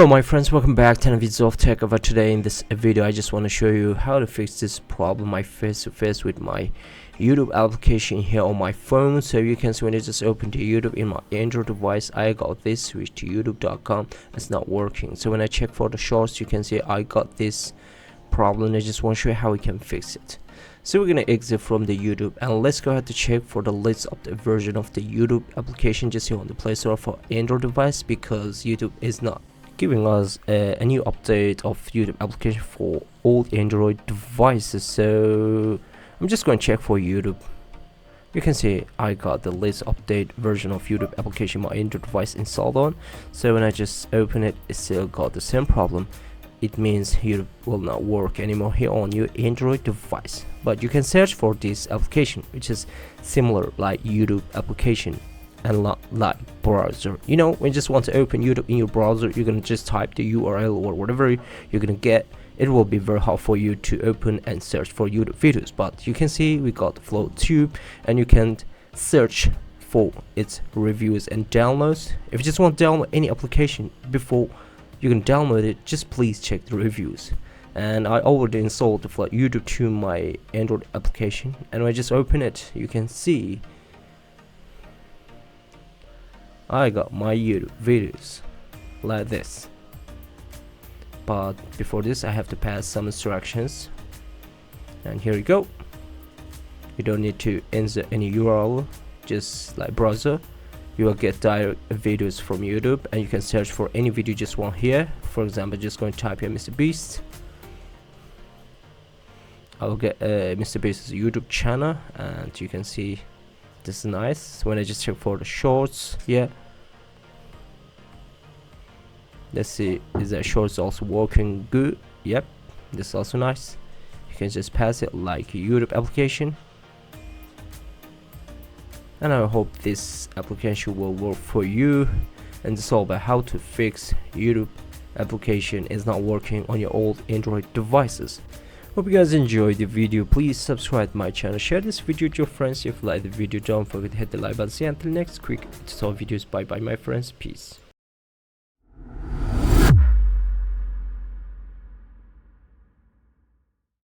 Hello my friends, welcome back to another video of Tech Over. Today in this video I just want to show you how to fix this problem I face to face with my YouTube application here on my phone. So you can see when I just open to YouTube in my Android device, I got this switch to youtube.com. It's not working. So when I check for the shorts, you can see I got this problem. I just want to show you how we can fix it. So we're gonna exit from the YouTube and let's go ahead to check for the latest update version of the YouTube application just here on the Play Store for Android device, because YouTube is not giving us a new update of YouTube application for all Android devices. So I'm just going to check for YouTube. You can see I got the latest update version of YouTube application my Android device installed on. So when I just open it, it still got the same problem. It means YouTube will not work anymore here on your Android device. But you can search for this application, which is similar like YouTube application and like browser. You know, when you just want to open YouTube in your browser, you're gonna just type the URL or whatever you're gonna get. It will be very hard for you to open and search for YouTube videos. But you can see we got FlowTube, and you can search for its reviews and downloads. If you just want to download any application before you can download it, just please check the reviews. And I already installed the YouTube to my Android application, and when I just open it, you can see I got my YouTube videos like this. But before this, I have to pass some instructions, and here you go. You don't need to insert any URL, just like browser. You will get direct videos from YouTube, and you can search for any video you just want here. For example, just going to type here Mr. Beast. I will get Mr. Beast's YouTube channel, and you can see this is nice. When I just check for the shorts, yeah. Let's see, is that shorts also working good? Yep, this is also nice. You can just pass it like a YouTube application. And I hope this application will work for you. And this is all about how to fix YouTube application is not working on your old Android devices. Hope you guys enjoyed the video. Please subscribe to my channel, share this video with your friends. If you like the video, don't forget to hit the like button. See you until next quick tutorial videos. Bye bye my friends, peace.